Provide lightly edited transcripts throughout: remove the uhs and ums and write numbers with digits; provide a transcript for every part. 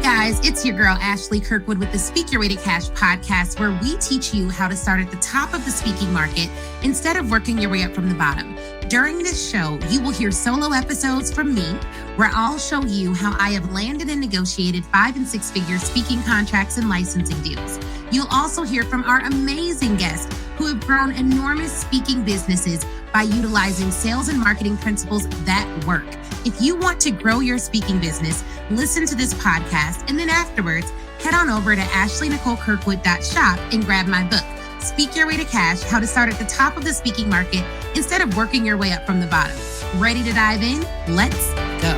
Hey guys, it's your girl Ashley Kirkwood with the Speak Your Way to Cash podcast, where we teach you how to start at the top of the speaking market instead of working your way up from the bottom. During this show, you will hear solo episodes from me, where I'll show you how I have landed and negotiated 5- and 6-figure speaking contracts and licensing deals. You'll also hear from our amazing guests who have grown enormous speaking businesses by utilizing sales and marketing principles that work. If you want to grow your speaking business, listen to this podcast, and then afterwards, head on over to ashleynicolekirkwood.shop and grab my book, Speak Your Way to Cash, How to Start at the Top of the Speaking Market instead of working your way up from the bottom. Ready to dive in? Let's go.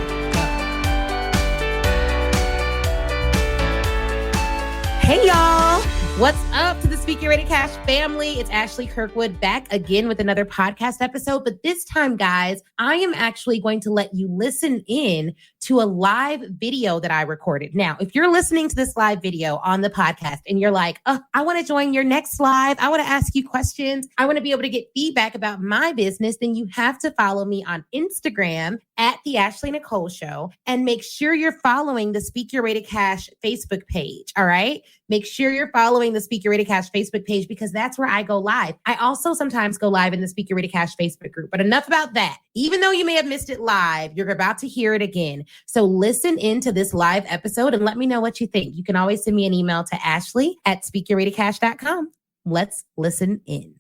Hey, y'all. What's up to the Speak Your Way to Cash family? It's Ashley Kirkwood back again with another podcast episode. But this time, guys, I am actually going to let you listen in to a live video that I recorded. Now, if you're listening to this live video on the podcast and you're like, I want to join your next live, I want to ask you questions, I want to be able to get feedback about my business, then you have to follow me on Instagram at The Ashley Nicole Show, and make sure you're following the Speak Your Way to Cash Facebook page, all right? Make sure you're following the Speak Your Way to Cash Facebook page because that's where I go live. I also sometimes go live in the Speak Your Way to Cash Facebook group, but enough about that. Even though you may have missed it live, you're about to hear it again. So listen into this live episode and let me know what you think. You can always send me an email to ashley@speakyourwaytocash.com. Let's listen in.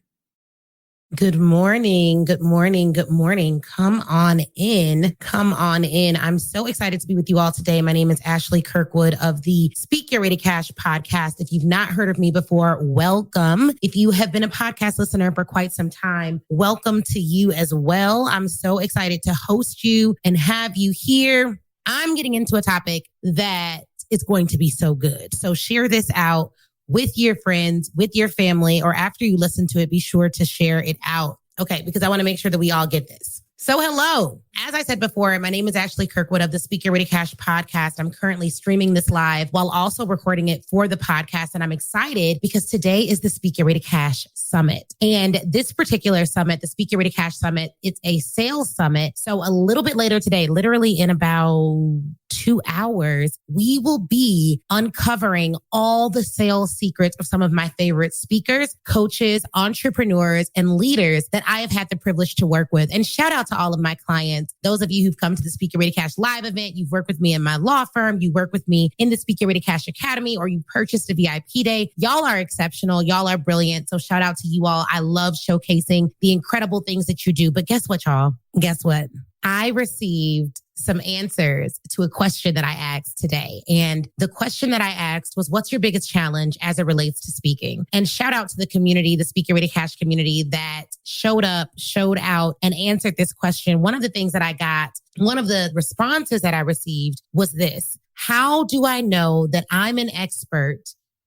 Good morning. Good morning. Good morning. Come on in. Come on in. I'm so excited to be with you all today. My name is Ashley Kirkwood of the Speak Your Way to Cash podcast. If you've not heard of me before, welcome. If you have been a podcast listener for quite some time, welcome to you as well. I'm so excited to host you and have you here. I'm getting into a topic that is going to be so good. So share this out with your friends, with your family, or after you listen to it, be sure to share it out. Okay, because I want to make sure that we all get this. So hello. As I said before, my name is Ashley Kirkwood of the Speak Your Way to Cash podcast. I'm currently streaming this live while also recording it for the podcast. And I'm excited because today is the Speak Your Way to Cash Summit. And this particular summit, the Speak Your Way to Cash Summit, it's a sales summit. So a little bit later today, literally in about 2 hours, we will be uncovering all the sales secrets of some of my favorite speakers, coaches, entrepreneurs, and leaders that I have had the privilege to work with. And shout out to all of my clients. Those of you who've come to the Speak Your Way to Cash live event, you've worked with me in my law firm, you work with me in the Speak Your Way to Cash Academy, or you purchased a VIP day. Y'all are exceptional. Y'all are brilliant. So shout out to you all. I love showcasing the incredible things that you do. But guess what, y'all? Guess what? I received some answers to a question that I asked today. And the question that I asked was, what's your biggest challenge as it relates to speaking? And shout out to the community, the Speak Your Way to Cash community that showed up, showed out, and answered this question. One of the things that I got, one of the responses that I received was this: how do I know that I'm an expert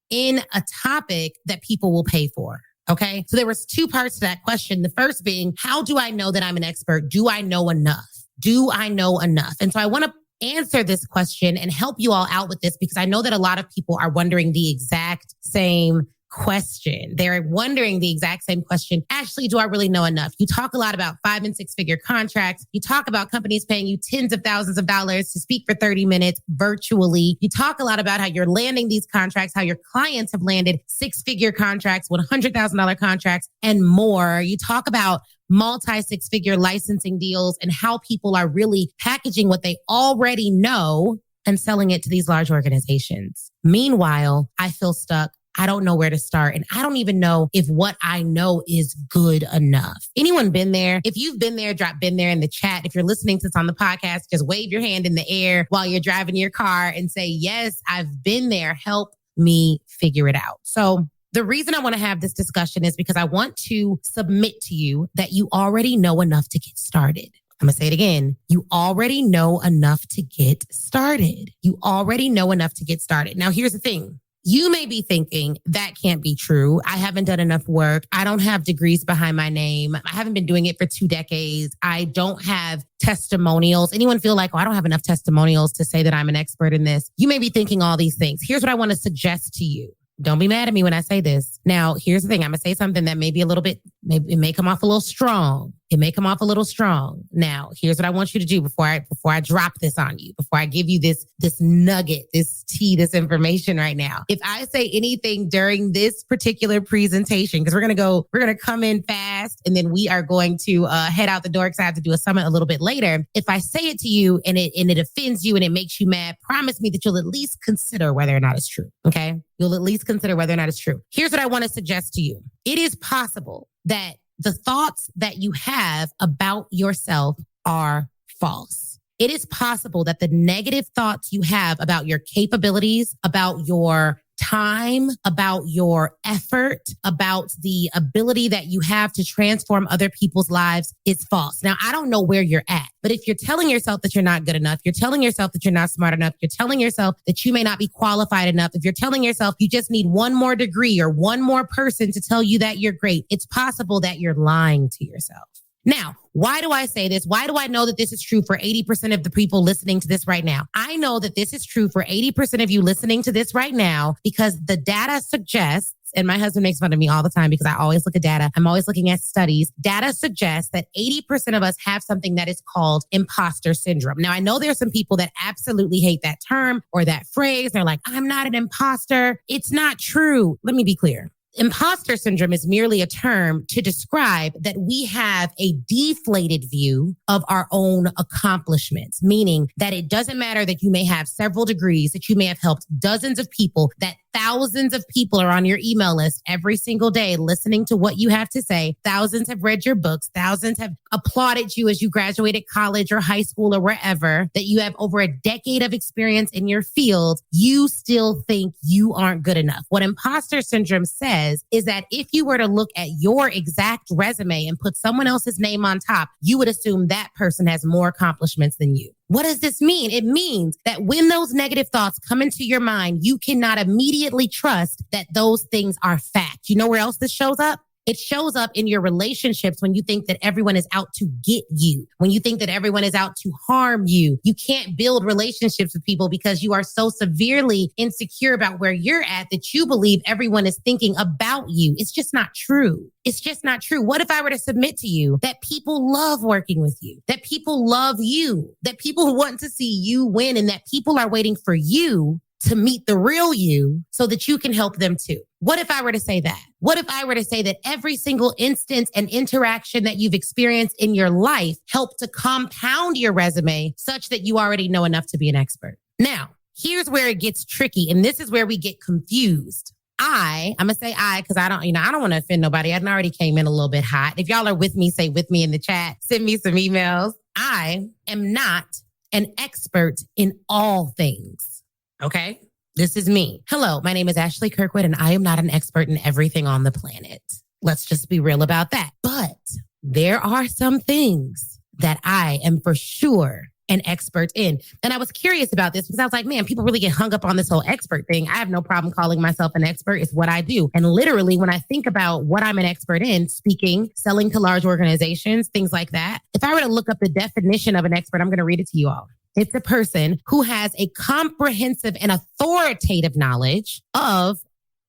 in a topic that people will pay for? Okay. So there was 2 parts to that question. The first being, how do I know that I'm an expert? Do I know enough? Do I know enough? And so I want to answer this question and help you all out with this because I know that a lot of people are wondering the exact same question. They're wondering the exact same question. Ashley, do I really know enough? You talk a lot about 5- and 6-figure contracts. You talk about companies paying you tens of thousands of dollars to speak for 30 minutes virtually. You talk a lot about how you're landing these contracts, how your clients have landed 6-figure contracts, $100,000 contracts, and more. You talk about multi-6-figure licensing deals and how people are really packaging what they already know and selling it to these large organizations. Meanwhile, I feel stuck. I don't know where to start. And I don't even know if what I know is good enough. Anyone been there? If you've been there, drop "been there" in the chat. If you're listening to this on the podcast, just wave your hand in the air while you're driving your car and say, yes, I've been there. Help me figure it out. So the reason I want to have this discussion is because I want to submit to you that you already know enough to get started. I'm going to say it again. You already know enough to get started. You already know enough to get started. Now, here's the thing. You may be thinking that can't be true. I haven't done enough work. I don't have degrees behind my name. I haven't been doing it for 2 decades. I don't have testimonials. Anyone feel like, I don't have enough testimonials to say that I'm an expert in this? You may be thinking all these things. Here's what I want to suggest to you. Don't be mad at me when I say this. Now, here's the thing. I'm going to say something that may be a little bit, maybe it may come off a little strong. It may come off a little strong. Now, here's what I want you to do before I drop this on you, before I give you this nugget, this tea, this information right now. If I say anything during this particular presentation, because we're going to come in fast and then we are going to head out the door because I have to do a summit a little bit later. If I say it to you and it offends you and it makes you mad, promise me that you'll at least consider whether or not it's true. Okay? You'll at least consider whether or not it's true. Here's what I want to suggest to you. It is possible that the thoughts that you have about yourself are false. It is possible that the negative thoughts you have about your capabilities, about your time, about your effort, about the ability that you have to transform other people's lives is false. Now, I don't know where you're at, but if you're telling yourself that you're not good enough, you're telling yourself that you're not smart enough, you're telling yourself that you may not be qualified enough, if you're telling yourself you just need one more degree or one more person to tell you that you're great, it's possible that you're lying to yourself. Now, why do I say this? Why do I know that this is true for 80% of the people listening to this right now? I know that this is true for 80% of you listening to this right now because the data suggests, and my husband makes fun of me all the time because I always look at data. I'm always looking at studies. Data suggests that 80% of us have something that is called imposter syndrome. Now, I know there are some people that absolutely hate that term or that phrase. They're like, I'm not an imposter. It's not true. Let me be clear. Imposter syndrome is merely a term to describe that we have a deflated view of our own accomplishments, meaning that it doesn't matter that you may have several degrees, that you may have helped dozens of people, that thousands of people are on your email list every single day listening to what you have to say. Thousands have read your books. Thousands have applauded you as you graduated college or high school or wherever, that you have over a decade of experience in your field. You still think you aren't good enough. What imposter syndrome says is that if you were to look at your exact resume and put someone else's name on top, you would assume that person has more accomplishments than you. What does this mean? It means that when those negative thoughts come into your mind, you cannot immediately trust that those things are fact. You know where else this shows up? It shows up in your relationships when you think that everyone is out to get you, when you think that everyone is out to harm you. You can't build relationships with people because you are so severely insecure about where you're at that you believe everyone is thinking about you. It's just not true. It's just not true. What if I were to submit to you that people love working with you, that people love you, that people want to see you win, and that people are waiting for you to meet the real you so that you can help them too? What if I were to say that? What if I were to say that every single instance and interaction that you've experienced in your life helped to compound your resume such that you already know enough to be an expert? Now, here's where it gets tricky, and this is where we get confused. I'm going to say because I don't want to offend nobody. I already came in a little bit hot. If y'all are with me, say with me in the chat. Send me some emails. I am not an expert in all things. Okay? This is me. Hello, my name is Ashley Kirkwood, and I am not an expert in everything on the planet. Let's just be real about that. But there are some things that I am for sure an expert in. And I was curious about this because I was like, man, people really get hung up on this whole expert thing. I have no problem calling myself an expert. It's what I do. And literally, when I think about what I'm an expert in, speaking, selling to large organizations, things like that, if I were to look up the definition of an expert, I'm going to read it to you all. It's a person who has a comprehensive and authoritative knowledge of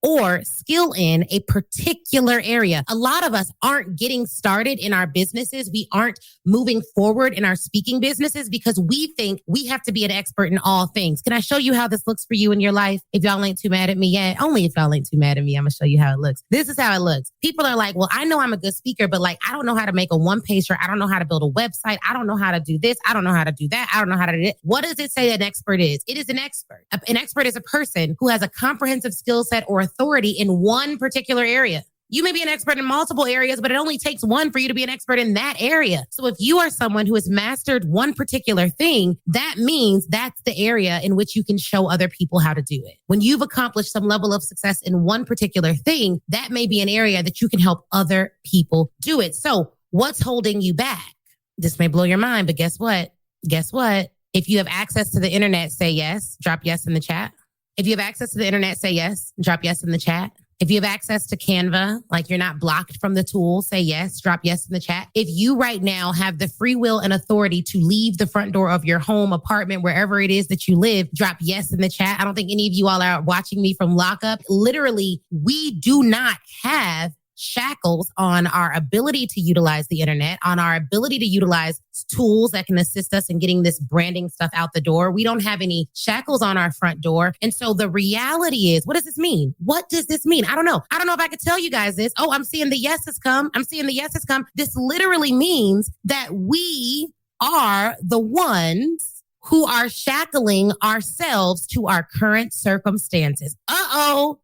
or skill in a particular area. A lot of us aren't getting started in our businesses. We aren't moving forward in our speaking businesses because we think we have to be an expert in all things. Can I show you how this looks for you in your life? If y'all ain't too mad at me yet, only if y'all ain't too mad at me, I'm gonna show you how it looks. This is how it looks. People are like, well, I know I'm a good speaker, but like, I don't know how to make a one-pager. I don't know how to build a website. I don't know how to do this. I don't know how to do that. I don't know how to do it. What does it say an expert is? It is an expert. An expert is a person who has a comprehensive skill set or authority in one particular area. You may be an expert in multiple areas, but it only takes one for you to be an expert in that area. So if you are someone who has mastered one particular thing, that means that's the area in which you can show other people how to do it. When you've accomplished some level of success in one particular thing, that may be an area that you can help other people do it. So what's holding you back? This may blow your mind, but guess what? Guess what? If you have access to the internet, say yes. Drop yes in the chat. If you have access to the internet, say yes. Drop yes in the chat. If you have access to Canva, like you're not blocked from the tool, say yes. Drop yes in the chat. If you right now have the free will and authority to leave the front door of your home, apartment, wherever it is that you live, drop yes in the chat. I don't think any of you all are watching me from lockup. Literally, we do not have shackles on our ability to utilize the internet, on our ability to utilize tools that can assist us in getting this branding stuff out the door. We don't have any shackles on our front door. And so the reality is, what does this mean? What does this mean? I don't know. I don't know if I could tell you guys this. Oh, I'm seeing the yeses come. I'm seeing the yeses come. This literally means that we are the ones who are shackling ourselves to our current circumstances.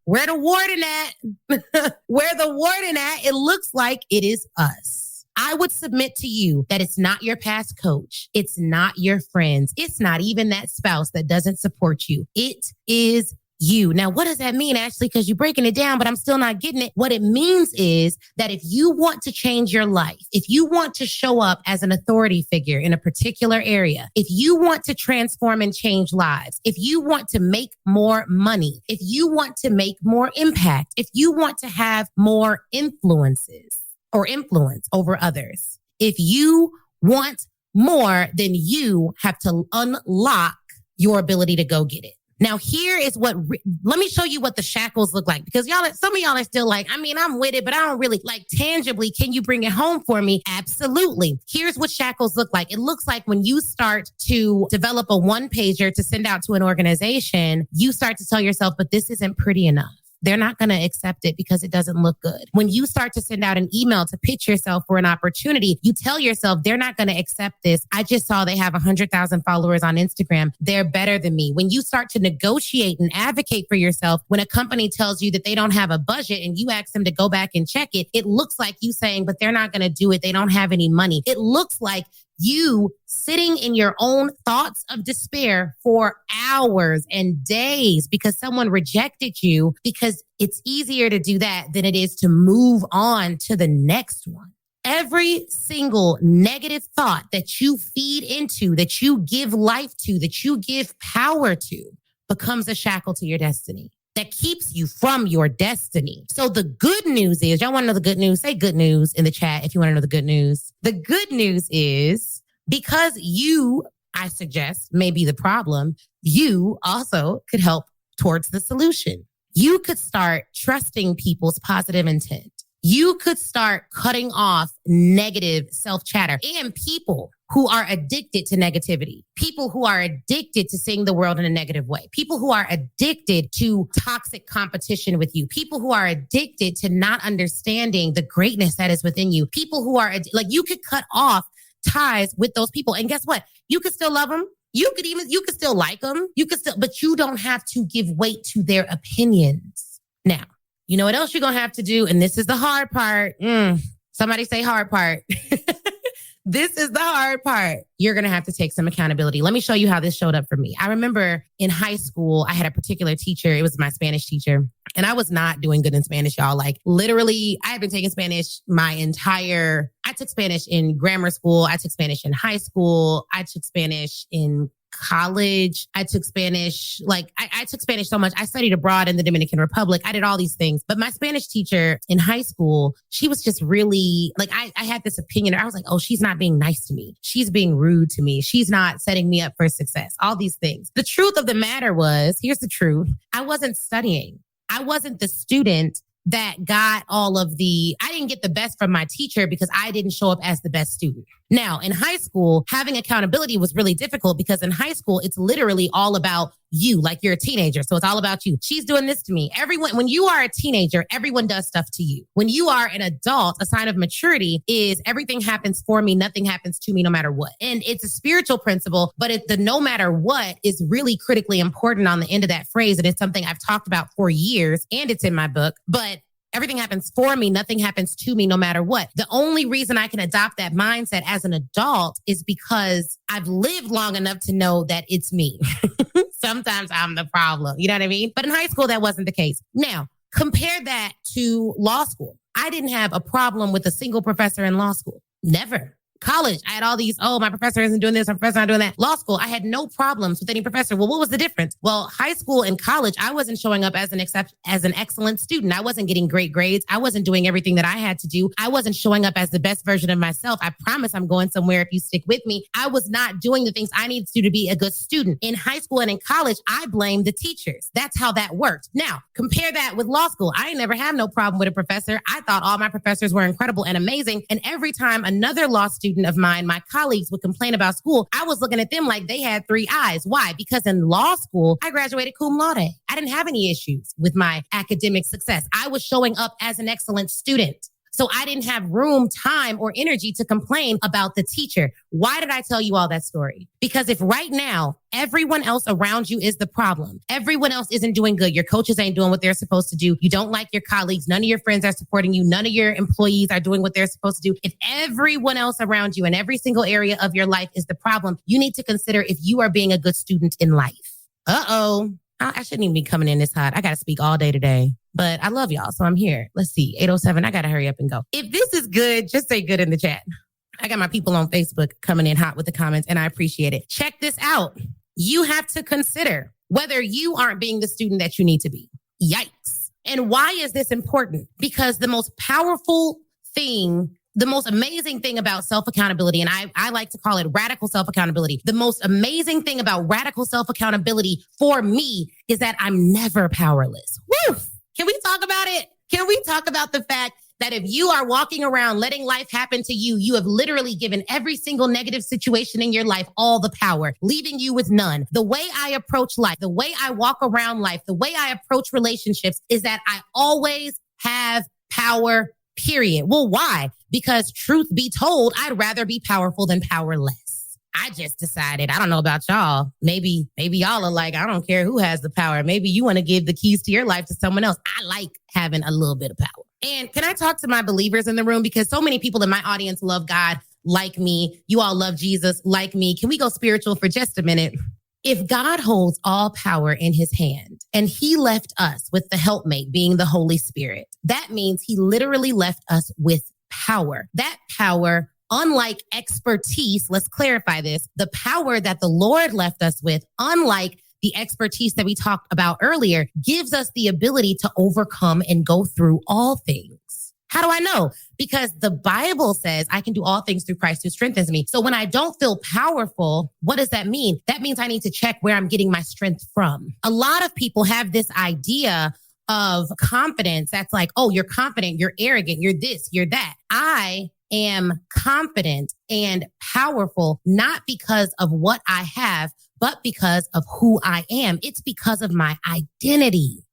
Where the warden at? Where the warden at? It looks like it is us. I would submit to you that it's not your past coach. It's not your friends. It's not even that spouse that doesn't support you. It is you. Now, what does that mean, Ashley? Because you're breaking it down, but I'm still not getting it. What it means is that if you want to change your life, if you want to show up as an authority figure in a particular area, if you want to transform and change lives, if you want to make more money, if you want to make more impact, if you want to have more influences or influence over others, if you want more, then you have to unlock your ability to go get it. Now, here is let me show you what the shackles look like, because some of y'all are still like, I'm with it, but I don't really like tangibly. Can you bring it home for me? Absolutely. Here's what shackles look like. It looks like when you start to develop a one pager to send out to an organization, you start to tell yourself, but this isn't pretty enough. They're not going to accept it because it doesn't look good. When you start to send out an email to pitch yourself for an opportunity, you tell yourself they're not going to accept this. I just saw they have 100,000 followers on Instagram. They're better than me. When you start to negotiate and advocate for yourself, when a company tells you that they don't have a budget and you ask them to go back and check it, it looks like you saying, but they're not going to do it. They don't have any money. It looks like you sitting in your own thoughts of despair for hours and days because someone rejected you, because it's easier to do that than it is to move on to the next one. Every single negative thought that you feed into, that you give life to, that you give power to, becomes a shackle to your destiny that keeps you from your destiny. So the good news is, y'all want to know the good news? Say good news in the chat if you want to know the good news. The good news is, because you, I suggest, may be the problem, you also could help towards the solution. You could start trusting people's positive intent. You could start cutting off negative self-chatter and people who are addicted to negativity, people who are addicted to seeing the world in a negative way, people who are addicted to toxic competition with you, people who are addicted to not understanding the greatness that is within you, people who are like, you could cut off ties with those people. And guess what? You could still love them. You could still like them. But you don't have to give weight to their opinions. Now, you know what else you're going to have to do? And this is the hard part. Somebody say hard part. This is the hard part. You're going to have to take some accountability. Let me show you how this showed up for me. I remember in high school, I had a particular teacher. It was my Spanish teacher. And I was not doing good in Spanish, y'all. Like literally, I had been taking Spanish I took Spanish in grammar school. I took Spanish in high school. I took Spanish in college. I took Spanish, I took Spanish so much. I studied abroad in the Dominican Republic. I did all these things. But my Spanish teacher in high school, she was just really I had this opinion. I was like, oh, she's not being nice to me. She's being rude to me. She's not setting me up for success. All these things. The truth of the matter was, here's the truth. I wasn't studying. I wasn't the student that got I didn't get the best from my teacher because I didn't show up as the best student. Now, in high school, having accountability was really difficult because in high school, it's literally all about you. Like you're a teenager. So it's all about you. She's doing this to me. When you are a teenager, everyone does stuff to you. When you are an adult, a sign of maturity is everything happens for me. Nothing happens to me no matter what. And it's a spiritual principle, but the no matter what is really critically important on the end of that phrase. And it's something I've talked about for years and it's in my book, but everything happens for me. Nothing happens to me no matter what. The only reason I can adopt that mindset as an adult is because I've lived long enough to know that it's me. Sometimes I'm the problem. You know what I mean? But in high school, that wasn't the case. Now, compare that to law school. I didn't have a problem with a single professor in law school. Never. College, I had all these, oh, my professor isn't doing this, my professor not doing that. Law school, I had no problems with any professor. Well, what was the difference? Well, high school and college, I wasn't showing up as an excellent student. I wasn't getting great grades. I wasn't doing everything that I had to do. I wasn't showing up as the best version of myself. I promise I'm going somewhere if you stick with me. I was not doing the things I needed to do to be a good student. In high school and in college, I blamed the teachers. That's how that worked. Now, compare that with law school. I never had no problem with a professor. I thought all my professors were incredible and amazing. And every time another law student of mine, my colleagues, would complain about school, I was looking at them like they had three eyes. Why? Because in law school, I graduated cum laude. I didn't have any issues with my academic success. I was showing up as an excellent student. So I didn't have room, time, or energy to complain about the teacher. Why did I tell you all that story? Because if right now, everyone else around you is the problem, everyone else isn't doing good, your coaches ain't doing what they're supposed to do, you don't like your colleagues, none of your friends are supporting you, none of your employees are doing what they're supposed to do. If everyone else around you in every single area of your life is the problem, you need to consider if you are being a good student in life. I shouldn't even be coming in this hot. I got to speak all day today. But I love y'all, so I'm here. Let's see, 8:07. I got to hurry up and go. If this is good, just say good in the chat. I got my people on Facebook coming in hot with the comments, and I appreciate it. Check this out. You have to consider whether you aren't being the student that you need to be. Yikes. And why is this important? Because the most powerful thing, the most amazing thing about self-accountability, and I like to call it radical self-accountability. The most amazing thing about radical self-accountability for me is that I'm never powerless. Woo! Can we talk about it? Can we talk about the fact that if you are walking around letting life happen to you, you have literally given every single negative situation in your life all the power, leaving you with none. The way I approach life, the way I walk around life, the way I approach relationships is that I always have power, period. Well, why? Because truth be told, I'd rather be powerful than powerless. I just decided, I don't know about y'all. Maybe y'all are like, I don't care who has the power. Maybe you want to give the keys to your life to someone else. I like having a little bit of power. And can I talk to my believers in the room? Because so many people in my audience love God like me. You all love Jesus like me. Can we go spiritual for just a minute? If God holds all power in his hand and he left us with the helpmate being the Holy Spirit, that means he literally left us with power. That power, unlike expertise, let's clarify this, the power that the Lord left us with, unlike the expertise that we talked about earlier, gives us the ability to overcome and go through all things. How do I know? Because the Bible says I can do all things through Christ who strengthens me. So when I don't feel powerful, what does that mean? That means I need to check where I'm getting my strength from. A lot of people have this idea of confidence that's like, oh, you're confident, you're arrogant, you're this, you're that. I am confident and powerful, not because of what I have, but because of who I am. It's because of my identity.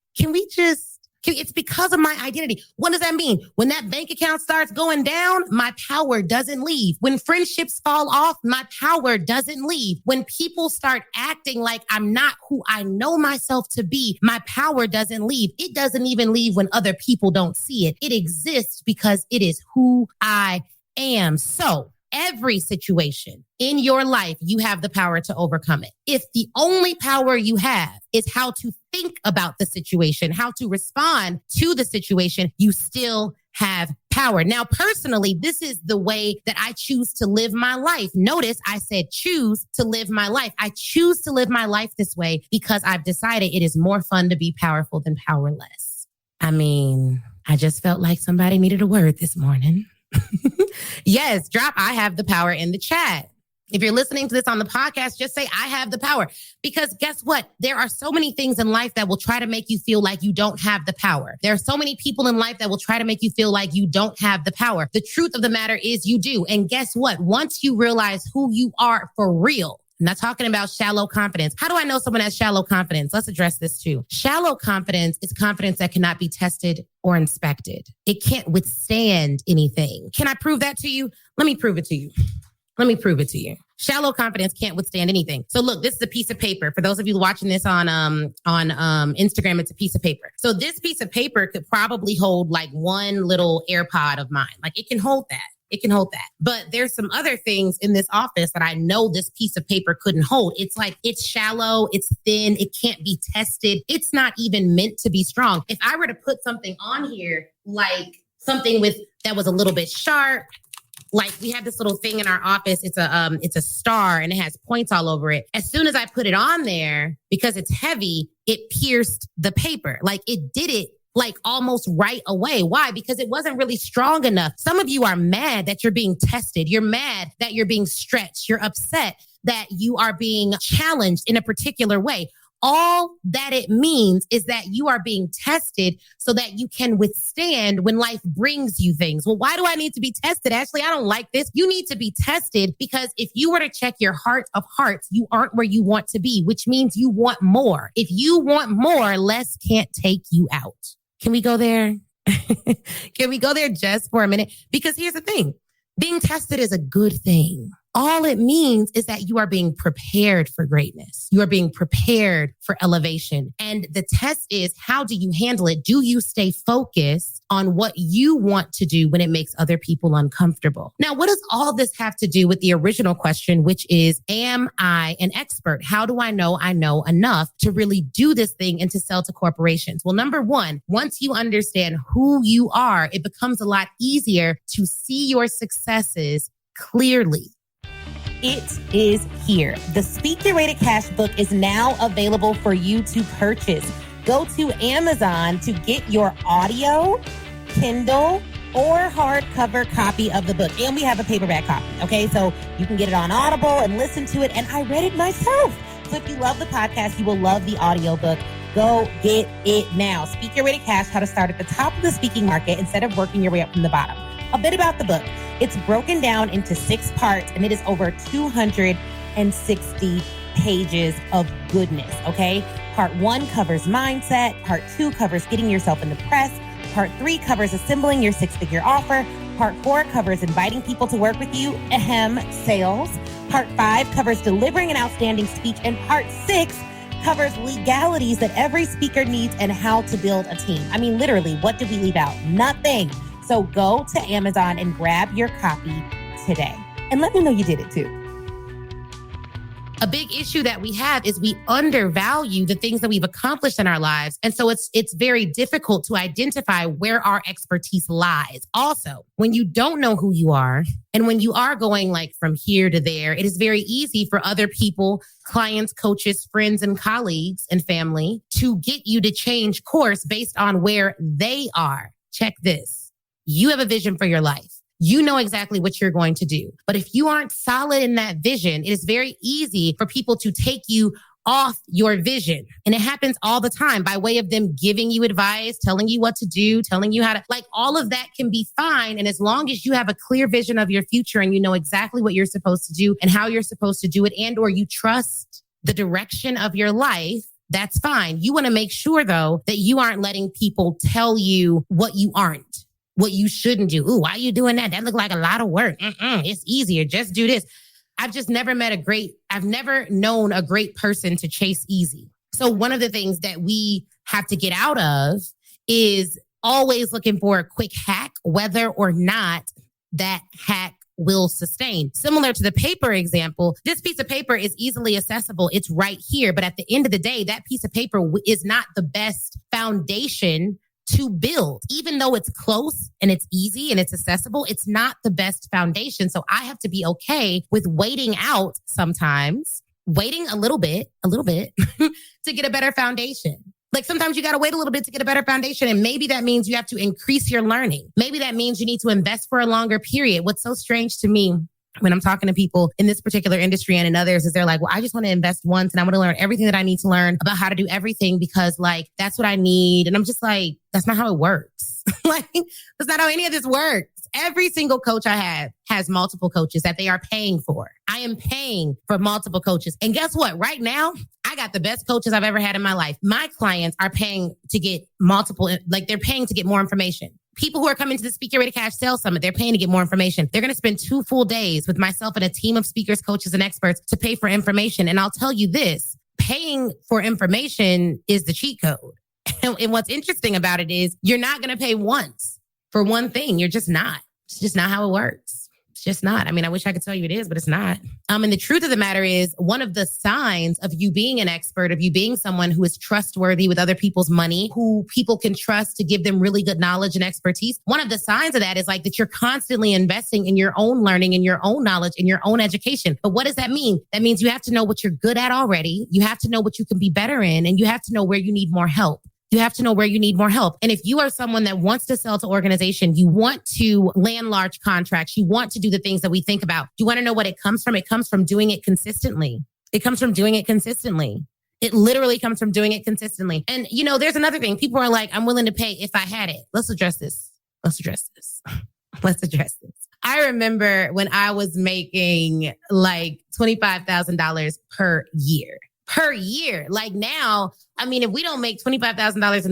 It's because of my identity. What does that mean? When that bank account starts going down, my power doesn't leave. When friendships fall off, my power doesn't leave. When people start acting like I'm not who I know myself to be, my power doesn't leave. It doesn't even leave when other people don't see it. It exists because it is who I am. So every situation in your life, you have the power to overcome it. If the only power you have is how to think about the situation, how to respond to the situation, you still have power. Now, personally, this is the way that I choose to live my life. Notice I said choose to live my life. I choose to live my life this way because I've decided it is more fun to be powerful than powerless. I mean, I just felt like somebody needed a word this morning. Yes, drop I have the power in the chat. If you're listening to this on the podcast, just say I have the power. Because guess what? There are so many things in life that will try to make you feel like you don't have the power. There are so many people in life that will try to make you feel like you don't have the power. The truth of the matter is you do. And guess what? Once you realize who you are for real, I'm not talking about shallow confidence. How do I know someone has shallow confidence? Let's address this too. Shallow confidence is confidence that cannot be tested or inspected. It can't withstand anything. Can I prove that to you? Let me prove it to you. Shallow confidence can't withstand anything. So look, this is a piece of paper. For those of you watching this on Instagram, it's a piece of paper. So this piece of paper could probably hold like one little AirPod of mine. Like it can hold that. It can hold that. But there's some other things in this office that I know this piece of paper couldn't hold. It's like, it's shallow, it's thin, it can't be tested. It's not even meant to be strong. If I were to put something on here, like something that was a little bit sharp, Like we have this little thing in our office. It's a star and it has points all over it. As soon as I put it on there, because it's heavy, it pierced the paper. Like it did it like almost right away. Why? Because it wasn't really strong enough. Some of you are mad that you're being tested. You're mad that you're being stretched. You're upset that you are being challenged in a particular way. All that it means is that you are being tested so that you can withstand when life brings you things. Well, why do I need to be tested? Ashley, I don't like this. You need to be tested because if you were to check your heart of hearts, you aren't where you want to be, which means you want more. If you want more, less can't take you out. Can we go there? Can we go there just for a minute? Because here's the thing. Being tested is a good thing. All it means is that you are being prepared for greatness. You are being prepared for elevation. And the test is, how do you handle it? Do you stay focused on what you want to do when it makes other people uncomfortable? Now, what does all this have to do with the original question, which is, am I an expert? How do I know enough to really do this thing and to sell to corporations? Well, number one, once you understand who you are, it becomes a lot easier to see your successes clearly. It is here. The Speak Your Way to Cash book is now available for you to purchase. Go to Amazon to get your audio, Kindle, or hardcover copy of the book. And we have a paperback copy, okay? So you can get it on Audible and listen to it. And I read it myself. So if you love the podcast, you will love the audiobook. Go get it now. Speak Your Way to Cash, how to start at the top of the speaking market instead of working your way up from the bottom. A bit about the book. It's broken down into 6 parts, and it is over 260 pages of goodness, okay? Part 1 covers mindset. Part 2 covers getting yourself in the press. Part 3 covers assembling your 6-figure offer. Part 4 covers inviting people to work with you, sales. Part 5 covers delivering an outstanding speech. And Part 6 covers legalities that every speaker needs and how to build a team. I mean, literally, what did we leave out? Nothing. So go to Amazon and grab your copy today. And let me know you did it too. A big issue that we have is we undervalue the things that we've accomplished in our lives. And so it's very difficult to identify where our expertise lies. Also, when you don't know who you are, and when you are going like from here to there, it is very easy for other people, clients, coaches, friends, and colleagues and family to get you to change course based on where they are. Check this. You have a vision for your life. You know exactly what you're going to do. But if you aren't solid in that vision, it is very easy for people to take you off your vision. And it happens all the time by way of them giving you advice, telling you what to do, telling you how to, like all of that can be fine. And as long as you have a clear vision of your future and you know exactly what you're supposed to do and how you're supposed to do it, and or you trust the direction of your life, that's fine. You want to make sure though that you aren't letting people tell you what you aren't. What you shouldn't do. Ooh, why are you doing that? That looked like a lot of work. It's easier. Just do this. I've never known a great person to chase easy. So one of the things that we have to get out of is always looking for a quick hack, whether or not that hack will sustain. Similar to the paper example, this piece of paper is easily accessible. It's right here. But at the end of the day, that piece of paper is not the best foundation to build. Even though it's close and it's easy and it's accessible, it's not the best foundation. So I have to be okay with waiting out sometimes, waiting a little bit to get a better foundation. Like sometimes you got to wait a little bit to get a better foundation. And maybe that means you have to increase your learning. Maybe that means you need to invest for a longer period. What's so strange to me when I'm talking to people in this particular industry and in others is they're like, well, I just want to invest once and I want to learn everything that I need to learn about how to do everything because like, that's what I need. And I'm just like, that's not how it works. Like, that's not how any of this works. Every single coach I have has multiple coaches that they are paying for. I am paying for multiple coaches. And guess what? Right now, I got the best coaches I've ever had in my life. My clients are paying to get they're paying to get more information. People who are coming to the Speak Your Way to Cash Sales Summit, they're paying to get more information. They're going to spend 2 full days with myself and a team of speakers, coaches, and experts to pay for information. And I'll tell you this, paying for information is the cheat code. And what's interesting about it is you're not going to pay once for one thing. You're just not. It's just not how it works. It's just not. I mean, I wish I could tell you it is, but it's not. And the truth of the matter is, one of the signs of you being an expert, of you being someone who is trustworthy with other people's money, who people can trust to give them really good knowledge and expertise, one of the signs of that is like that you're constantly investing in your own learning, in your own knowledge, in your own education. But what does that mean? That means you have to know what you're good at already. You have to know what you can be better in, and you have to know where you need more help. You have to know where you need more help. And if you are someone that wants to sell to organization, you want to land large contracts, you want to do the things that we think about. Do you want to know what it comes from? It comes from doing it consistently. It comes from doing it consistently. It literally comes from doing it consistently. And, you know, there's another thing. People are like, I'm willing to pay if I had it. Let's address this. I remember when I was making like $25,000 per year. Like now, I mean, if we don't make $25,000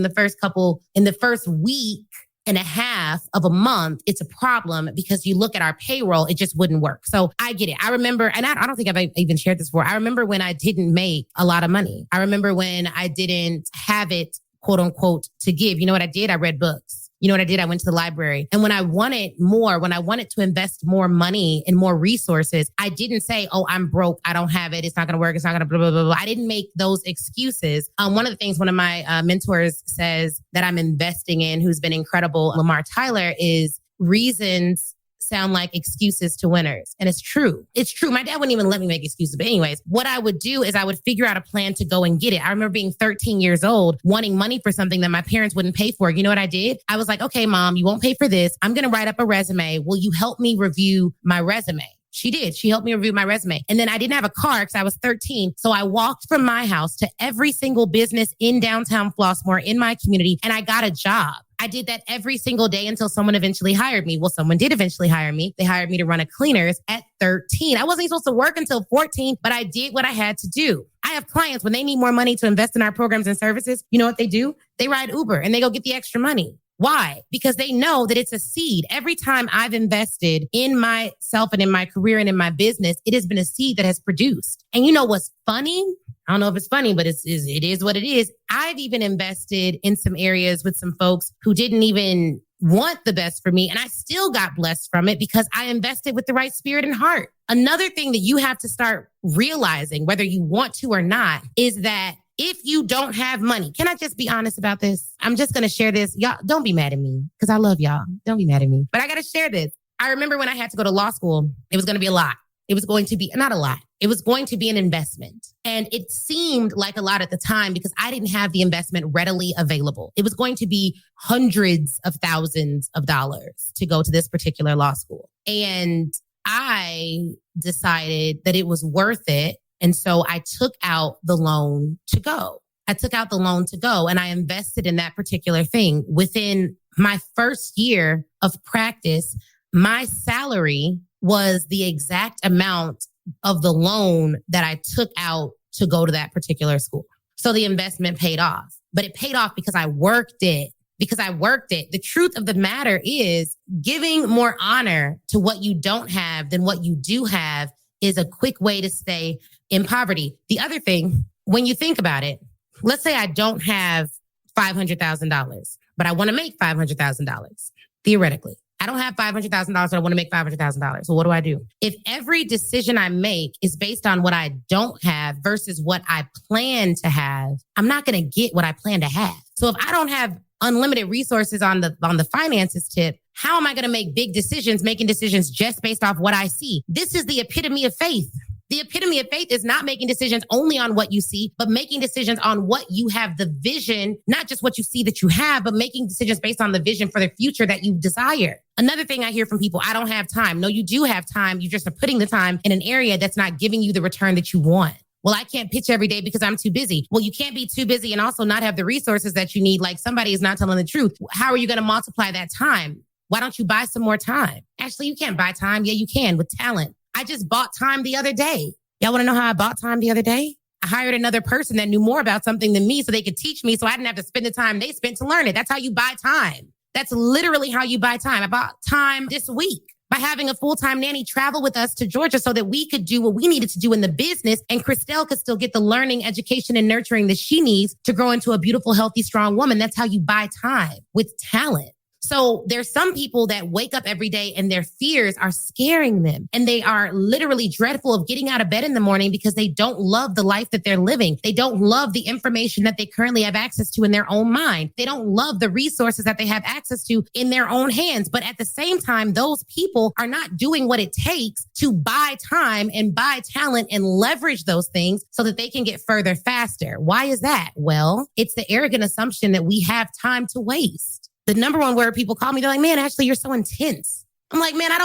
in the first week and a half of a month, it's a problem, because you look at our payroll, it just wouldn't work. So I get it. I remember, and I don't think I've even shared this before. I remember when I didn't make a lot of money. I remember when I didn't have it, quote unquote, to give. You know what I did? I read books. You know what I did? I went to the library. And when I wanted to invest more money and more resources, I didn't say, oh, I'm broke, I don't have it, it's not going to work, it's not going to blah, blah, blah, blah. I didn't make those excuses. One of the things one of my mentors says that I'm investing in, who's been incredible, Lamar Tyler, is reasons sound like excuses to winners. And it's true. It's true. My dad wouldn't even let me make excuses. But anyways, what I would do is I would figure out a plan to go and get it. I remember being 13 years old, wanting money for something that my parents wouldn't pay for. You know what I did? I was like, okay, mom, you won't pay for this. I'm going to write up a resume. Will you help me review my resume? She did. She helped me review my resume. And then I didn't have a car because I was 13. So I walked from my house to every single business in downtown Flossmoor in my community, and I got a job. I did that every single day until someone eventually hired me. Well, someone did eventually hire me. They hired me to run a cleaners at 13. I wasn't supposed to work until 14, but I did what I had to do. I have clients, when they need more money to invest in our programs and services, you know what they do? They ride Uber and they go get the extra money. Why? Because they know that it's a seed. Every time I've invested in myself and in my career and in my business, it has been a seed that has produced. And you know what's funny? I don't know if it's funny, but it is what it is. I've even invested in some areas with some folks who didn't even want the best for me, and I still got blessed from it because I invested with the right spirit and heart. Another thing that you have to start realizing, whether you want to or not, is that if you don't have money, can I just be honest about this? I'm just going to share this. Y'all, don't be mad at me because I love y'all. Don't be mad at me. But I got to share this. I remember when I had to go to law school, it was going to be a lot. It was going to be, not a lot. It was going to be an investment. And it seemed like a lot at the time because I didn't have the investment readily available. It was going to be hundreds of thousands of dollars to go to this particular law school. And I decided that it was worth it. And so I took out the loan to go. And I invested in that particular thing. Within my first year of practice, my salary was the exact amount of the loan that I took out to go to that particular school. So the investment paid off, but it paid off because I worked it. The truth of the matter is giving more honor to what you don't have than what you do have is a quick way to stay in poverty. The other thing, when you think about it, let's say I don't have $500,000, but I want to make $500,000. Theoretically, I don't have $500,000, but I want to make $500,000. So what do I do? If every decision I make is based on what I don't have versus what I plan to have, I'm not going to get what I plan to have. So if I don't have unlimited resources on the finances tip, how am I going to make big decisions, making decisions just based off what I see? This is the epitome of faith. The epitome of faith is not making decisions only on what you see, but making decisions on what you have the vision, not just what you see that you have, but making decisions based on the vision for the future that you desire. Another thing I hear from people, I don't have time. No, you do have time. You just are putting the time in an area that's not giving you the return that you want. Well, I can't pitch every day because I'm too busy. Well, you can't be too busy and also not have the resources that you need. Like somebody is not telling the truth. How are you going to multiply that time? Why don't you buy some more time? Actually, you can't buy time. Yeah, you can with talent. I just bought time the other day. Y'all want to know how I bought time the other day? I hired another person that knew more about something than me so they could teach me so I didn't have to spend the time they spent to learn it. That's how you buy time. That's literally how you buy time. I bought time this week by having a full-time nanny travel with us to Georgia so that we could do what we needed to do in the business and Christelle could still get the learning, education, and nurturing that she needs to grow into a beautiful, healthy, strong woman. That's how you buy time, with talent. So there's some people that wake up every day and their fears are scaring them. And they are literally dreadful of getting out of bed in the morning because they don't love the life that they're living. They don't love the information that they currently have access to in their own mind. They don't love the resources that they have access to in their own hands. But at the same time, those people are not doing what it takes to buy time and buy talent and leverage those things so that they can get further faster. Why is that? Well, it's the arrogant assumption that we have time to waste. The number one word people call me, they're like, man, Ashley, you're so intense. I'm like, man, I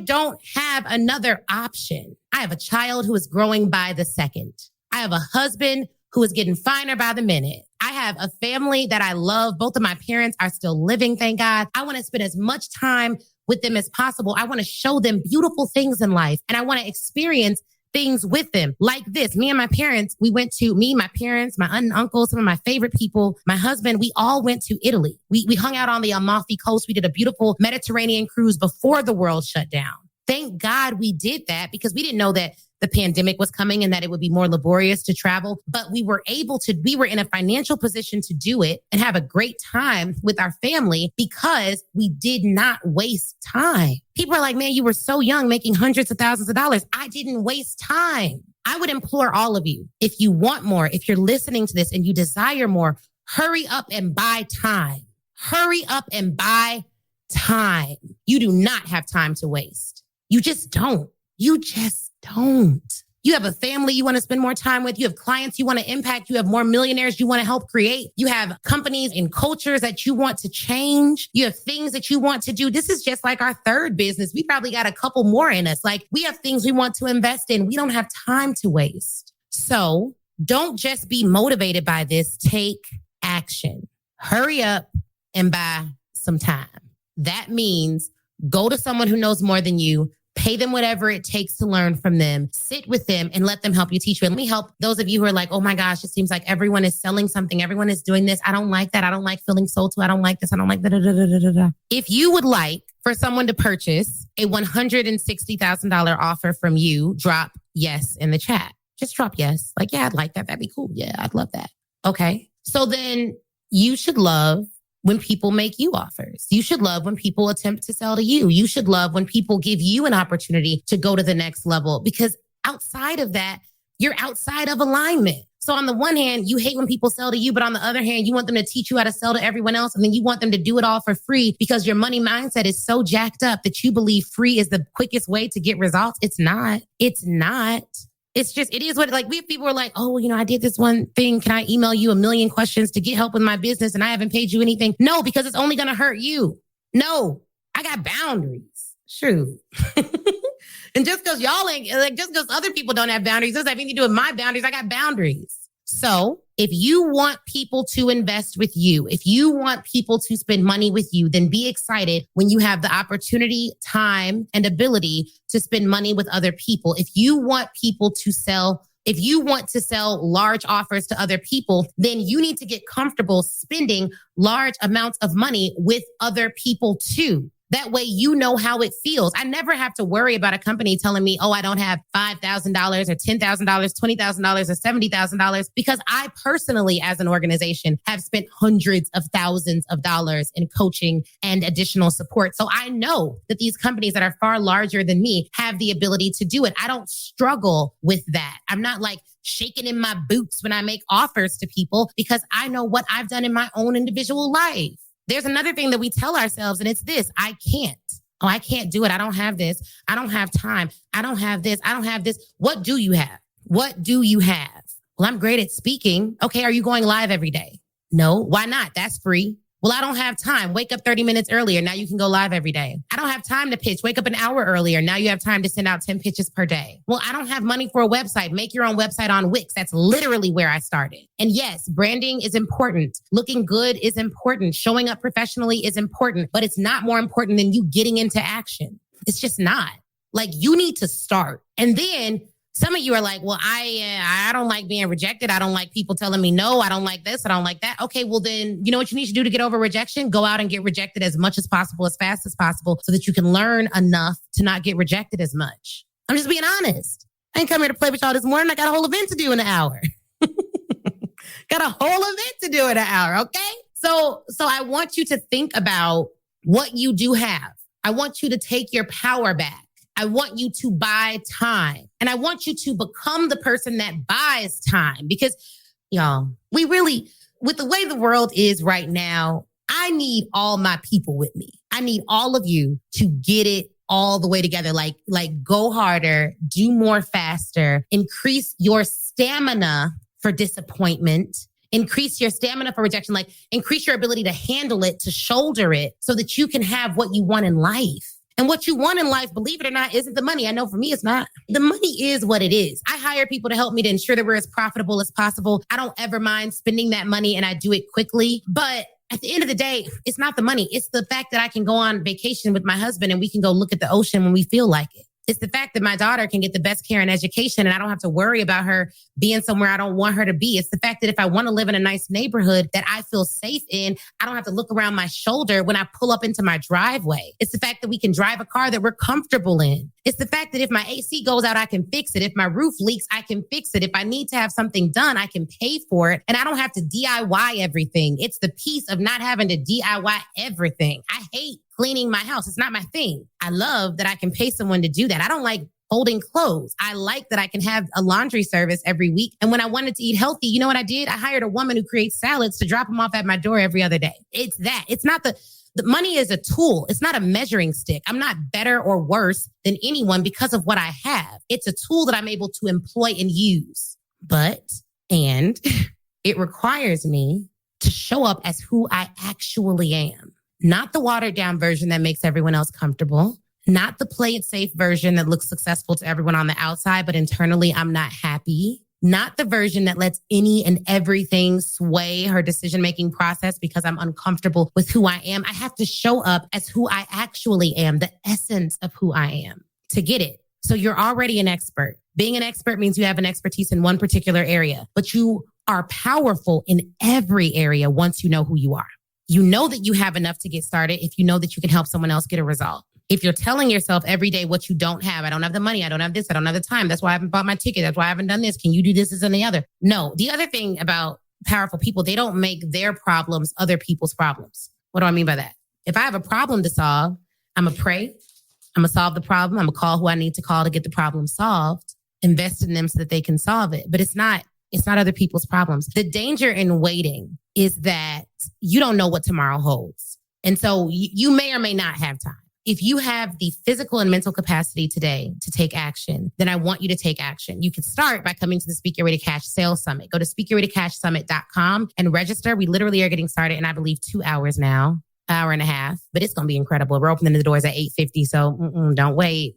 don't have another option. I have a child who is growing by the second. I have a husband who is getting finer by the minute. I have a family that I love. Both of my parents are still living, thank God. I want to spend as much time with them as possible. I want to show them beautiful things in life, and I want to experience things with them like this. Me and my parents, my parents, my aunt and uncle, some of my favorite people, my husband, we all went to Italy. We hung out on the Amalfi Coast. We did a beautiful Mediterranean cruise before the world shut down. Thank God we did that because we didn't know that the pandemic was coming and that it would be more laborious to travel. But we were in a financial position to do it and have a great time with our family because we did not waste time. People are like, man, you were so young making hundreds of thousands of dollars. I didn't waste time. I would implore all of you, if you want more, if you're listening to this and you desire more, hurry up and buy time. Hurry up and buy time. You do not have time to waste. You just don't. You just don't. You have a family you want to spend more time with. You have clients you want to impact. You have more millionaires you want to help create. You have companies and cultures that you want to change. You have things that you want to do. This is just like our third business. We probably got a couple more in us. Like we have things we want to invest in. We don't have time to waste. So don't just be motivated by this. Take action. Hurry up and buy some time. That means go to someone who knows more than you. Pay them whatever it takes to learn from them. Sit with them and let them help you teach you. And let me help those of you who are like, oh my gosh, it seems like everyone is selling something. Everyone is doing this. I don't like that. I don't like feeling sold to. I don't like this. I don't like that. If you would like for someone to purchase a $160,000 offer from you, drop yes in the chat. Just drop yes. Like, yeah, I'd like that. That'd be cool. Yeah, I'd love that. Okay. So then you should love when people make you offers. You should love when people attempt to sell to you. You should love when people give you an opportunity to go to the next level, because outside of that, you're outside of alignment. So on the one hand, you hate when people sell to you, but on the other hand, you want them to teach you how to sell to everyone else. And then you want them to do it all for free because your money mindset is so jacked up that you believe free is the quickest way to get results. It's not. It's not. It's just, it is what, like, we have people who are like, oh, well, I did this one thing. Can I email you 1,000,000 questions to get help with my business and I haven't paid you anything? No, because it's only going to hurt you. No, I got boundaries. Shoot. And just because y'all ain't, like, just because other people don't have boundaries, doesn't have anything to do with my boundaries. I got boundaries. So if you want people to invest with you, if you want people to spend money with you, then be excited when you have the opportunity, time, and ability to spend money with other people. If you want people to sell, if you want to sell large offers to other people, then you need to get comfortable spending large amounts of money with other people too. That way, you know how it feels. I never have to worry about a company telling me, oh, I don't have $5,000 or $10,000, $20,000 or $70,000, because I personally, as an organization, have spent hundreds of thousands of dollars in coaching and additional support. So I know that these companies that are far larger than me have the ability to do it. I don't struggle with that. I'm not like shaking in my boots when I make offers to people because I know what I've done in my own individual life. There's another thing that we tell ourselves, and it's this: I can't. Oh, I can't do it. I don't have this. I don't have time. I don't have this. I don't have this. What do you have? What do you have? Well, I'm great at speaking. Okay, are you going live every day? No. Why not? That's free. Well, I don't have time. Wake up 30 minutes earlier. Now you can go live every day. I don't have time to pitch. Wake up an hour earlier. Now you have time to send out 10 pitches per day. Well, I don't have money for a website. Make your own website on Wix. That's literally where I started. And yes, branding is important. Looking good is important. Showing up professionally is important, but it's not more important than you getting into action. It's just not. Like, you need to start. And then some of you are like, well, I don't like being rejected. I don't like people telling me no. I don't like this. I don't like that. Okay, well then, you know what you need to do to get over rejection? Go out and get rejected as much as possible, as fast as possible, so that you can learn enough to not get rejected as much. I'm just being honest. I ain't come here to play with y'all this morning. I got a whole event to do in an hour. Got a whole event to do in an hour, okay? So I want you to think about what you do have. I want you to take your power back. I want you to buy time. And I want you to become the person that buys time. Because, y'all, we really, with the way the world is right now, I need all my people with me. I need all of you to get it all the way together. Like go harder, do more faster, increase your stamina for disappointment, increase your stamina for rejection, like increase your ability to handle it, to shoulder it so that you can have what you want in life. And what you want in life, believe it or not, isn't the money. I know for me, it's not. The money is what it is. I hire people to help me to ensure that we're as profitable as possible. I don't ever mind spending that money and I do it quickly. But at the end of the day, it's not the money. It's the fact that I can go on vacation with my husband and we can go look at the ocean when we feel like it. It's the fact that my daughter can get the best care and education and I don't have to worry about her being somewhere I don't want her to be. It's the fact that if I want to live in a nice neighborhood that I feel safe in, I don't have to look around my shoulder when I pull up into my driveway. It's the fact that we can drive a car that we're comfortable in. It's the fact that if my AC goes out, I can fix it. If my roof leaks, I can fix it. If I need to have something done, I can pay for it. And I don't have to DIY everything. It's the piece of not having to DIY everything. I hate cleaning my house. It's not my thing. I love that I can pay someone to do that. I don't like folding clothes. I like that I can have a laundry service every week. And when I wanted to eat healthy, you know what I did? I hired a woman who creates salads to drop them off at my door every other day. It's that. It's not the money is a tool. It's not a measuring stick. I'm not better or worse than anyone because of what I have. It's a tool that I'm able to employ and use. And it requires me to show up as who I actually am. Not the watered down version that makes everyone else comfortable. Not the play it safe version that looks successful to everyone on the outside, but internally I'm not happy. Not the version that lets any and everything sway her decision-making process because I'm uncomfortable with who I am. I have to show up as who I actually am, the essence of who I am to get it. So you're already an expert. Being an expert means you have an expertise in one particular area, but you are powerful in every area once you know who you are. You know that you have enough to get started if you know that you can help someone else get a result. If you're telling yourself every day what you don't have, I don't have the money, I don't have this, I don't have the time, that's why I haven't bought my ticket, that's why I haven't done this, can you do this, and the other? No. The other thing about powerful people, they don't make their problems other people's problems. What do I mean by that? If I have a problem to solve, I'm going to pray, I'm going to solve the problem, I'm going to call who I need to call to get the problem solved, invest in them so that they can solve it. But it's not other people's problems. The danger in waiting is that you don't know what tomorrow holds. And so you may or may not have time. If you have the physical and mental capacity today to take action, then I want you to take action. You can start by coming to the Speak Your Way to Cash Sales Summit. Go to speakyyourwaytocashsummit.com and register. We literally are getting started in, I believe, 2 hours now, hour and a half, but it's going to be incredible. We're opening the doors at 8:50. So don't wait.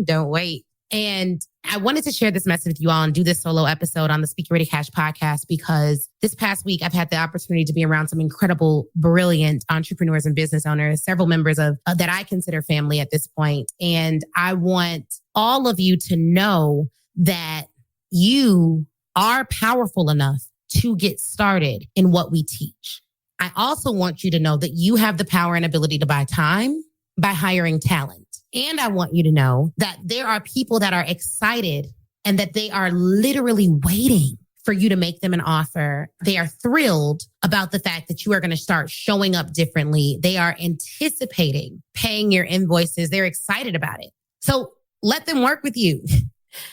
Don't wait. And I wanted to share this message with you all and do this solo episode on the Speak Your Way to Cash podcast because this past week, I've had the opportunity to be around some incredible, brilliant entrepreneurs and business owners, several members of that I consider family at this point. And I want all of you to know that you are powerful enough to get started in what we teach. I also want you to know that you have the power and ability to buy time by hiring talent. And I want you to know that there are people that are excited and that they are literally waiting for you to make them an offer. They are thrilled about the fact that you are going to start showing up differently. They are anticipating paying your invoices. They're excited about it. So let them work with you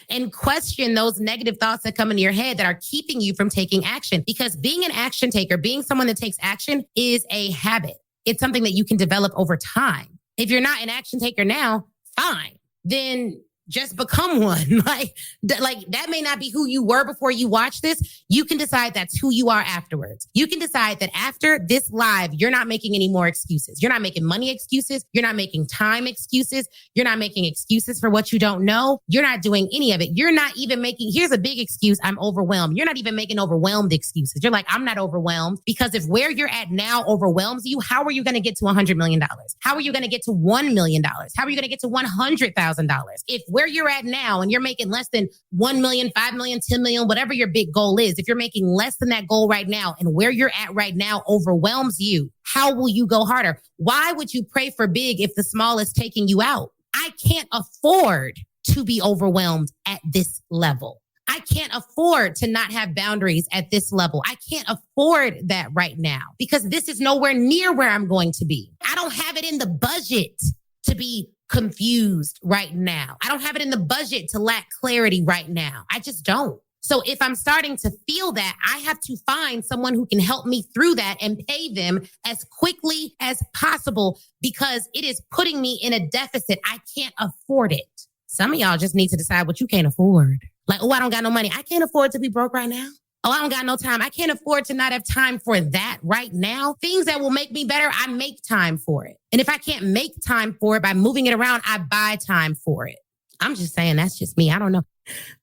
and question those negative thoughts that come into your head that are keeping you from taking action. Because being an action taker, being someone that takes action is a habit. It's something that you can develop over time. If you're not an action taker now, fine. Then just become one. Like that may not be who you were before you watch this. You can decide that's who you are afterwards. You can decide that after this live, you're not making any more excuses. You're not making money excuses. You're not making time excuses. You're not making excuses for what you don't know. You're not doing any of it. You're not even making, here's a big excuse, I'm overwhelmed. You're not even making overwhelmed excuses. You're like, I'm not overwhelmed because if where you're at now overwhelms you, how are you going to get to $100 million? How are you going to get to $1 million? How are you going to get to $100,000? If where you're at now and you're making less than 1 million, 5 million, 10 million, whatever your big goal is, if you're making less than that goal right now and where you're at right now overwhelms you, how will you go harder? Why would you pray for big if the small is taking you out? I can't afford to be overwhelmed at this level. I can't afford to not have boundaries at this level. I can't afford that right now because this is nowhere near where I'm going to be. I don't have it in the budget to be confused right now. I don't have it in the budget to lack clarity right now. I just don't. So if I'm starting to feel that, I have to find someone who can help me through that and pay them as quickly as possible because it is putting me in a deficit. I can't afford it. Some of y'all just need to decide what you can't afford. Like, oh, I don't got no money. I can't afford to be broke right now. Oh, I don't got no time. I can't afford to not have time for that right now. Things that will make me better, I make time for it. And if I can't make time for it by moving it around, I buy time for it. I'm just saying that's just me. I don't know.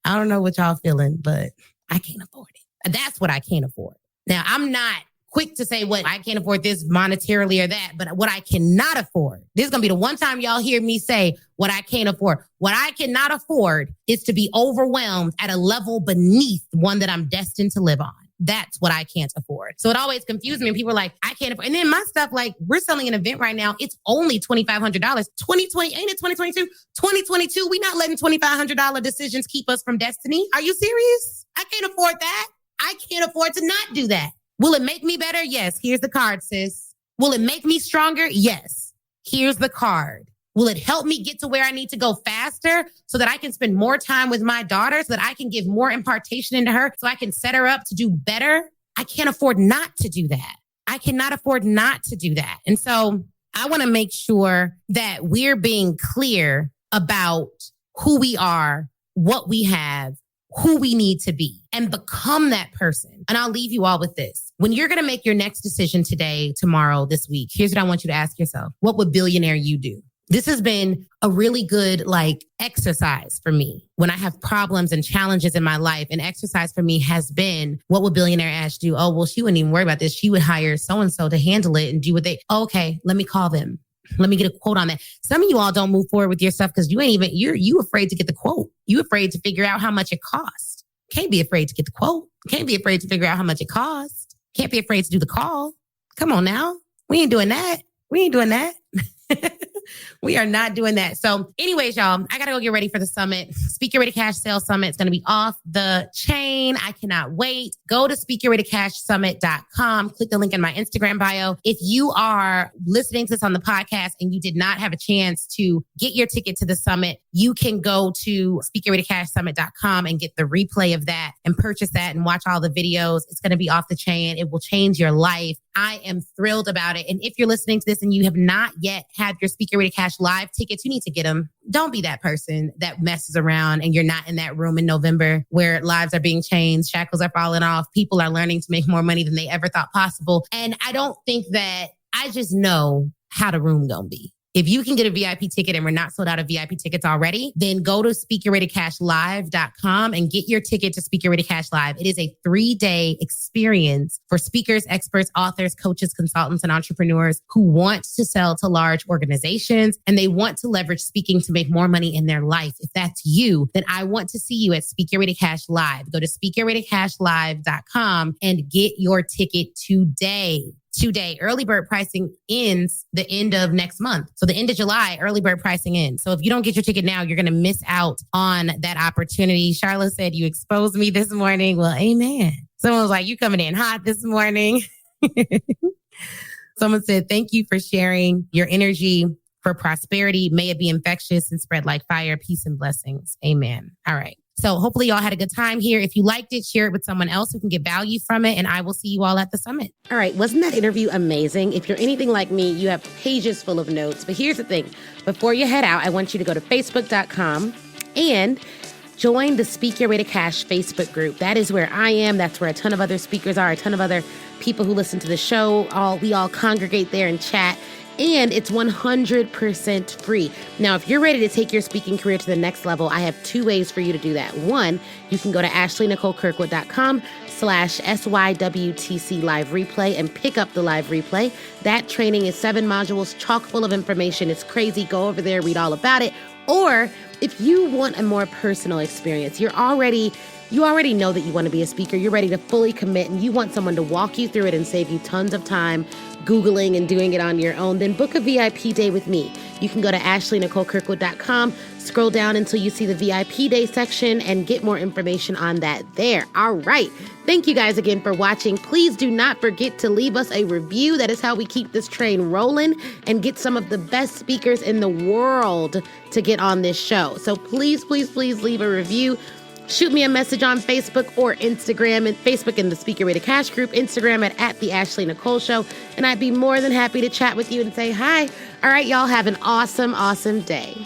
I don't know what y'all feeling, but I can't afford it. That's what I can't afford. Now, I'm not quick to say what I can't afford this monetarily or that, but what I cannot afford. This is going to be the one time y'all hear me say what I can't afford. What I cannot afford is to be overwhelmed at a level beneath one that I'm destined to live on. That's what I can't afford. So it always confused me. And people are like, I can't afford. And then my stuff, like we're selling an event right now. It's only $2,500. 2020, ain't it 2022? 2022, we not letting $2,500 decisions keep us from destiny. Are you serious? I can't afford that. I can't afford to not do that. Will it make me better? Yes. Here's the card, sis. Will it make me stronger? Yes. Here's the card. Will it help me get to where I need to go faster so that I can spend more time with my daughter, so that I can give more impartation into her, so I can set her up to do better? I can't afford not to do that. I cannot afford not to do that. And so I want to make sure that we're being clear about who we are, what we have, who we need to be, and become that person. And I'll leave you all with this. When you're going to make your next decision today, tomorrow, this week, here's what I want you to ask yourself. What would billionaire you do? This has been a really good exercise for me when I have problems and challenges in my life. An exercise for me has been, what would Billionaire Ash do? Oh, well, she wouldn't even worry about this. She would hire so-and-so to handle it and do what okay, let me call them. Let me get a quote on that. Some of you all don't move forward with your stuff because you afraid to get the quote. You afraid to figure out how much it costs. Can't be afraid to get the quote. Can't be afraid to figure out how much it costs. Can't be afraid to do the call. Come on now. We ain't doing that. We ain't doing that. We are not doing that. So anyways, y'all, I got to go get ready for the summit. Speak Your Way to Cash Sales Summit. It's going to be off the chain. I cannot wait. Go to speakyourwaytocashsummit.com. Click the link in my Instagram bio. If you are listening to this on the podcast and you did not have a chance to get your ticket to the summit, you can go to speakyourwaytocashsummit.com and get the replay of that and purchase that and watch all the videos. It's going to be off the chain. It will change your life. I am thrilled about it. And if you're listening to this and you have not yet had your Speak Your Way to Cash live tickets, you need to get them. Don't be that person that messes around and you're not in that room in November where lives are being changed, shackles are falling off, people are learning to make more money than they ever thought possible. And I don't think that, I just know how the room gonna be. If you can get a VIP ticket and we're not sold out of VIP tickets already, then go to speakyourwaytocashlive.com and get your ticket to Speak Your Way to Cash Live. It is a 3-day experience for speakers, experts, authors, coaches, consultants, and entrepreneurs who want to sell to large organizations and they want to leverage speaking to make more money in their life. If that's you, then I want to see you at Speak Your Way to Cash Live. Go to speakyourwaytocashlive.com and get your ticket today. Early bird pricing ends the end of next month. So the end of July, early bird pricing ends. So if you don't get your ticket now, you're going to miss out on that opportunity. Charlotte said, you exposed me this morning. Well, amen. Someone was like, you coming in hot this morning. Someone said, thank you for sharing your energy for prosperity. May it be infectious and spread like fire. Peace and blessings. Amen. All right. So hopefully y'all had a good time here. If you liked it, share it with someone else who can get value from it. And I will see you all at the summit. All right. Wasn't that interview amazing? If you're anything like me, you have pages full of notes. But here's the thing. Before you head out, I want you to go to facebook.com and join the Speak Your Way to Cash Facebook group. That is where I am. That's where a ton of other speakers are, a ton of other people who listen to the show. We all congregate there and chat. And it's 100% free. Now, if you're ready to take your speaking career to the next level, I have 2 ways for you to do that. One, you can go to ashleynicolekirkwood.com/SYWTC live replay and pick up the live replay. That training is 7 modules, chock full of information. It's crazy. Go over there, read all about it. Or if you want a more personal experience, you're already you already know that you want to be a speaker. You're ready to fully commit and you want someone to walk you through it and save you tons of time Googling and doing it on your own, then book a VIP day with me. You can go to AshleyNicoleKirkwood.com, scroll down until you see the VIP day section and get more information on that there. All right. Thank you guys again for watching. Please do not forget to leave us a review. That is how we keep this train rolling and get some of the best speakers in the world to get on this show. So please, please, please leave a review. Shoot me a message on Facebook or Instagram, and Facebook in the Speaker Way to Cash group, Instagram at The Ashley Nicole Show. And I'd be more than happy to chat with you and say hi. All right, y'all have an awesome, awesome day.